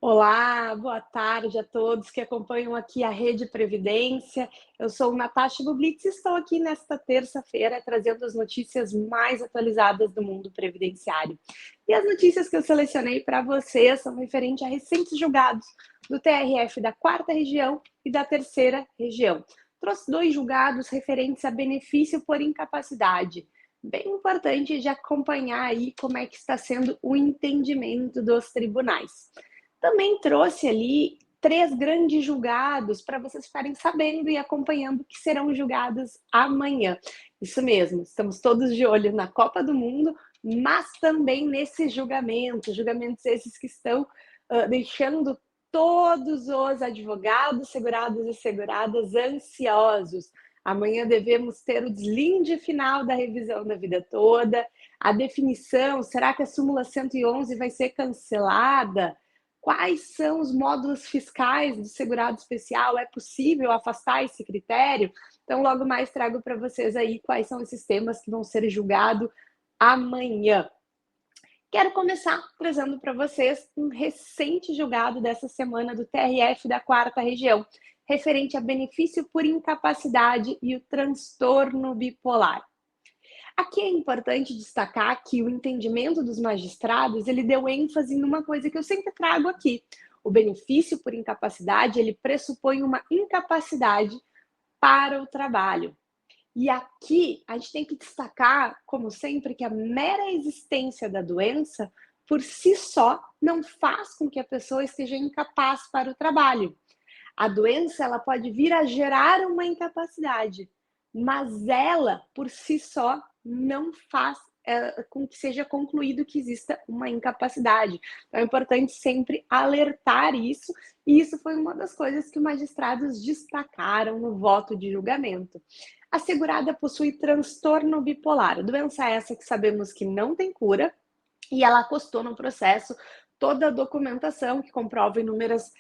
Olá, boa tarde a todos que acompanham aqui a Rede Previdência. Eu sou Natasha Bublitz e estou aqui nesta terça-feira trazendo as notícias mais atualizadas do mundo previdenciário. E as notícias que eu selecionei para vocês são referentes a recentes julgados do TRF da 4ª Região e da 3ª Região. Trouxe 2 julgados referentes a benefício por incapacidade. Bem importante de acompanhar aí como é que está sendo o entendimento dos tribunais. Também trouxe ali 3 grandes julgados para vocês ficarem sabendo e acompanhando que serão julgados amanhã. Isso mesmo, estamos todos de olho na Copa do Mundo, mas também nesses julgamentos esses que estão deixando todos os advogados, segurados e seguradas ansiosos. Amanhã devemos ter o deslinde final da revisão da vida toda, a definição, será que a súmula 111 vai ser cancelada? Quais são os módulos fiscais do segurado especial? É possível afastar esse critério? Então, logo mais trago para vocês aí quais são esses temas que vão ser julgados amanhã. Quero começar trazendo para vocês um recente julgado dessa semana do TRF da 4ª Região, referente a benefício por incapacidade e o transtorno bipolar. Aqui é importante destacar que o entendimento dos magistrados, ele deu ênfase numa coisa que eu sempre trago aqui. O benefício por incapacidade, ele pressupõe uma incapacidade para o trabalho. E aqui a gente tem que destacar, como sempre, que a mera existência da doença, por si só, não faz com que a pessoa esteja incapaz para o trabalho. A doença, ela pode vir a gerar uma incapacidade, mas ela, por si só, não faz com que seja concluído que exista uma incapacidade. Então é importante sempre alertar isso, e isso foi uma das coisas que os magistrados destacaram no voto de julgamento. A segurada possui transtorno bipolar, doença essa que sabemos que não tem cura, e ela acostou no processo toda a documentação que comprova inúmeras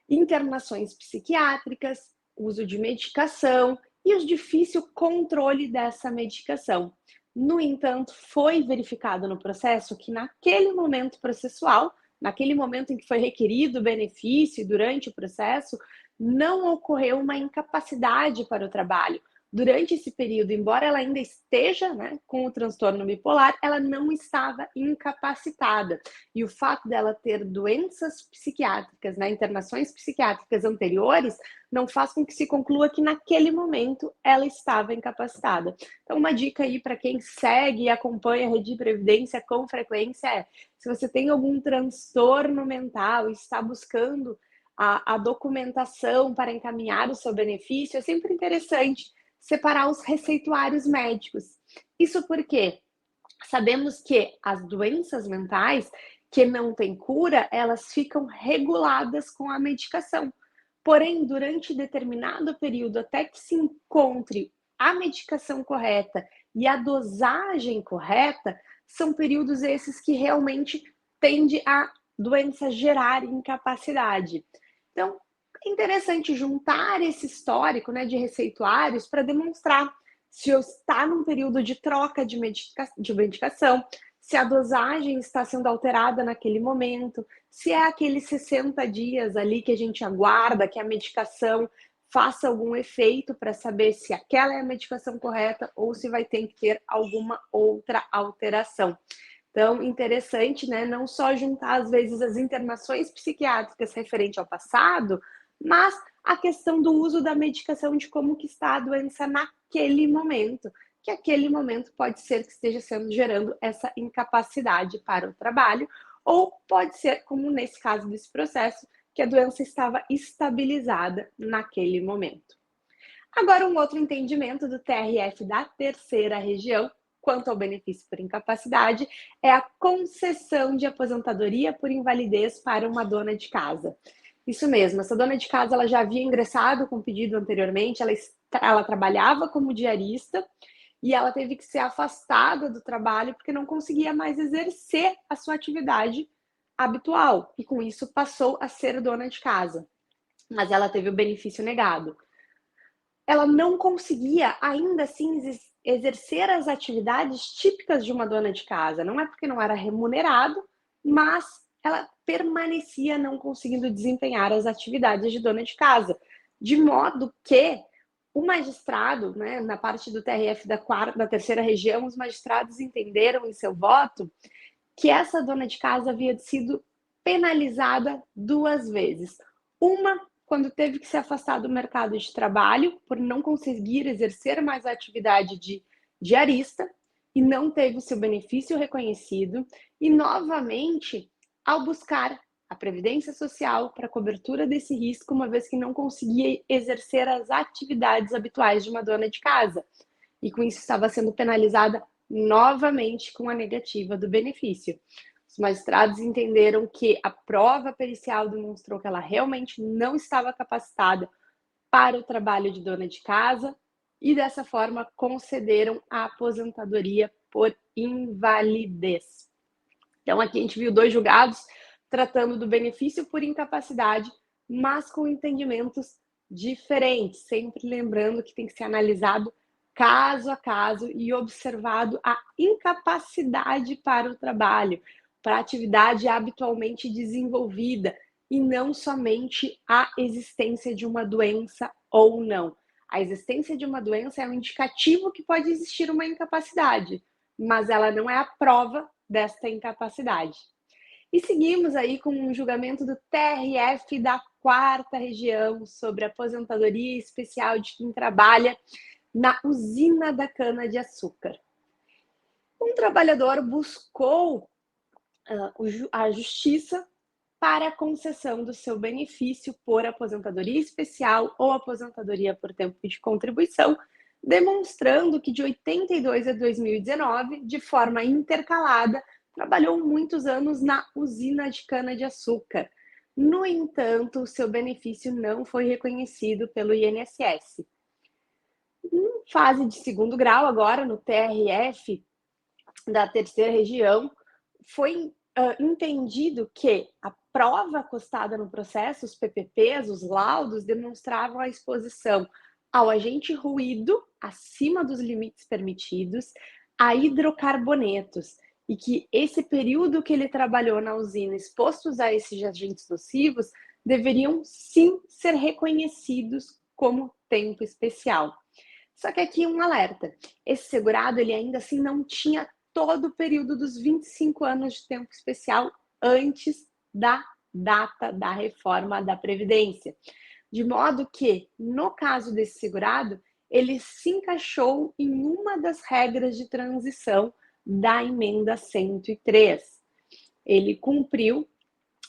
internações psiquiátricas, uso de medicação e o difícil controle dessa medicação. No entanto, foi verificado no processo que naquele momento processual, naquele momento em que foi requerido o benefício durante o processo, não ocorreu uma incapacidade para o trabalho. Durante esse período, embora ela ainda esteja, com o transtorno bipolar, ela não estava incapacitada. E o fato dela ter doenças psiquiátricas, internações psiquiátricas anteriores, não faz com que se conclua que naquele momento ela estava incapacitada. Então, uma dica aí para quem segue e acompanha a Rede de Previdência com frequência é: se você tem algum transtorno mental e está buscando a documentação para encaminhar o seu benefício, é sempre interessante separar os receituários médicos. Isso porque sabemos que as doenças mentais que não têm cura, elas ficam reguladas com a medicação. Porém, durante determinado período, até que se encontre a medicação correta e a dosagem correta, são períodos esses que realmente tende a doença gerar incapacidade. Então, é interessante juntar esse histórico de receituários para demonstrar se eu está num período de troca de medicação, se a dosagem está sendo alterada naquele momento, se é aqueles 60 dias ali que a gente aguarda que a medicação faça algum efeito para saber se aquela é a medicação correta ou se vai ter que ter alguma outra alteração. Então, interessante, não só juntar, às vezes, as internações psiquiátricas referente ao passado, mas a questão do uso da medicação, de como que está a doença naquele momento, que aquele momento pode ser que esteja gerando essa incapacidade para o trabalho, ou pode ser, como nesse caso desse processo, que a doença estava estabilizada naquele momento. Agora, um outro entendimento do TRF da 3ª Região, quanto ao benefício por incapacidade, é a concessão de aposentadoria por invalidez para uma dona de casa. Isso mesmo, essa dona de casa ela já havia ingressado com pedido anteriormente, ela trabalhava como diarista e ela teve que ser afastada do trabalho porque não conseguia mais exercer a sua atividade habitual e com isso passou a ser dona de casa, mas ela teve o benefício negado. Ela não conseguia ainda assim exercer as atividades típicas de uma dona de casa. Não é porque não era remunerado, mas ela permanecia não conseguindo desempenhar as atividades de dona de casa, de modo que o magistrado, né, na parte do TRF da terceira região, os magistrados entenderam em seu voto que essa dona de casa havia sido penalizada 2 vezes. Uma, quando teve que se afastar do mercado de trabalho por não conseguir exercer mais a atividade de diarista e não teve o seu benefício reconhecido, e novamente ao buscar a Previdência Social para cobertura desse risco, uma vez que não conseguia exercer as atividades habituais de uma dona de casa. E com isso estava sendo penalizada novamente com a negativa do benefício. Os magistrados entenderam que a prova pericial demonstrou que ela realmente não estava capacitada para o trabalho de dona de casa e, dessa forma, concederam a aposentadoria por invalidez. Então, aqui a gente viu 2 julgados tratando do benefício por incapacidade, mas com entendimentos diferentes, sempre lembrando que tem que ser analisado caso a caso e observado a incapacidade para o trabalho, para a atividade habitualmente desenvolvida, e não somente a existência de uma doença ou não. A existência de uma doença é um indicativo que pode existir uma incapacidade, mas ela não é a prova desta incapacidade. E seguimos aí com um julgamento do TRF da 4ª região sobre aposentadoria especial de quem trabalha na usina da cana-de-açúcar. Um trabalhador buscou a justiça para a concessão do seu benefício por aposentadoria especial ou aposentadoria por tempo de contribuição, demonstrando que de 82 a 2019, de forma intercalada, trabalhou muitos anos na usina de cana-de-açúcar. No entanto, o seu benefício não foi reconhecido pelo INSS. Em fase de 2º grau, agora no TRF da 3ª região, foi entendido que a prova acostada no processo, os PPPs, os laudos, demonstravam a exposição ao agente ruído acima dos limites permitidos, a hidrocarbonetos, e que esse período que ele trabalhou na usina expostos a esses agentes nocivos deveriam sim ser reconhecidos como tempo especial. Só que aqui um alerta, esse segurado ele ainda assim não tinha todo o período dos 25 anos de tempo especial antes da data da reforma da Previdência. De modo que, no caso desse segurado, ele se encaixou em uma das regras de transição da emenda 103. Ele cumpriu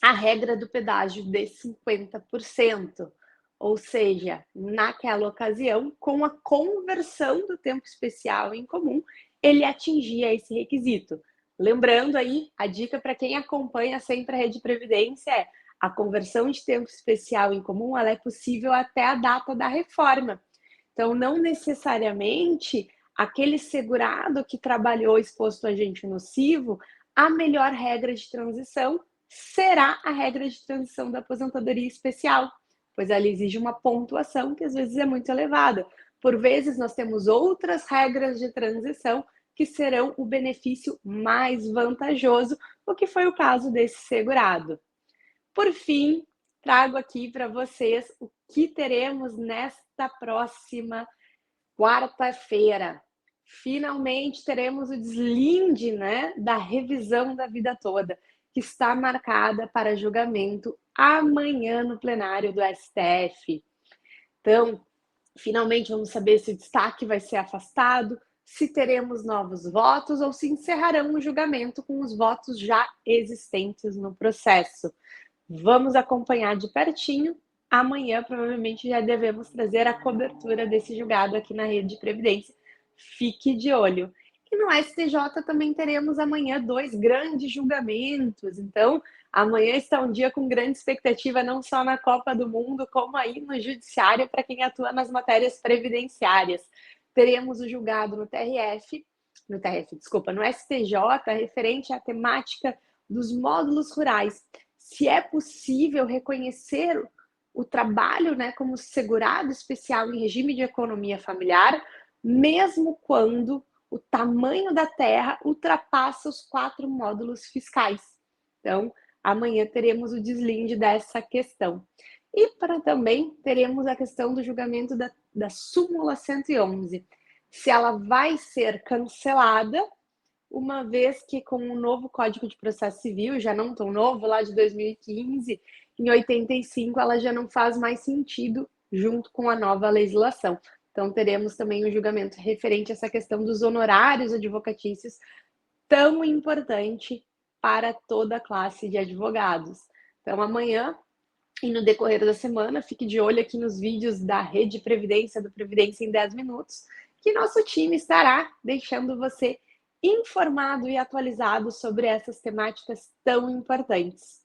a regra do pedágio de 50%, ou seja, naquela ocasião, com a conversão do tempo especial em comum, ele atingia esse requisito. Lembrando aí, a dica para quem acompanha sempre a Rede Previdência é: a conversão de tempo especial em comum ela é possível até a data da reforma. Então, não necessariamente aquele segurado que trabalhou exposto a agente nocivo, a melhor regra de transição será a regra de transição da aposentadoria especial, pois ela exige uma pontuação que às vezes é muito elevada. Por vezes, nós temos outras regras de transição que serão o benefício mais vantajoso, o que foi o caso desse segurado. Por fim, trago aqui para vocês o que teremos nesta próxima quarta-feira. Finalmente teremos o deslinde, né, da revisão da vida toda, que está marcada para julgamento amanhã no plenário do STF. Então, finalmente vamos saber se o destaque vai ser afastado, se teremos novos votos ou se encerrarão o julgamento com os votos já existentes no processo. Vamos acompanhar de pertinho. Amanhã, provavelmente, já devemos trazer a cobertura desse julgado aqui na Rede de Previdência. Fique de olho. E no STJ também teremos amanhã 2 grandes julgamentos. Então, amanhã está um dia com grande expectativa, não só na Copa do Mundo, como aí no Judiciário, para quem atua nas matérias previdenciárias. Teremos o julgado no STJ, referente à temática dos módulos rurais. Se é possível reconhecer o trabalho, né, como segurado especial em regime de economia familiar, mesmo quando o tamanho da terra ultrapassa os 4 módulos fiscais. Então, amanhã teremos o deslinde dessa questão. E também teremos a questão do julgamento da súmula 111, se ela vai ser cancelada, uma vez que com o novo Código de Processo Civil, já não tão novo, lá de 2015, em 85, ela já não faz mais sentido junto com a nova legislação. Então, teremos também um julgamento referente a essa questão dos honorários advocatícios, tão importante para toda a classe de advogados. Então, amanhã e no decorrer da semana, fique de olho aqui nos vídeos da Rede Previdência, do Previdência em 10 Minutos, que nosso time estará deixando você informado e atualizado sobre essas temáticas tão importantes.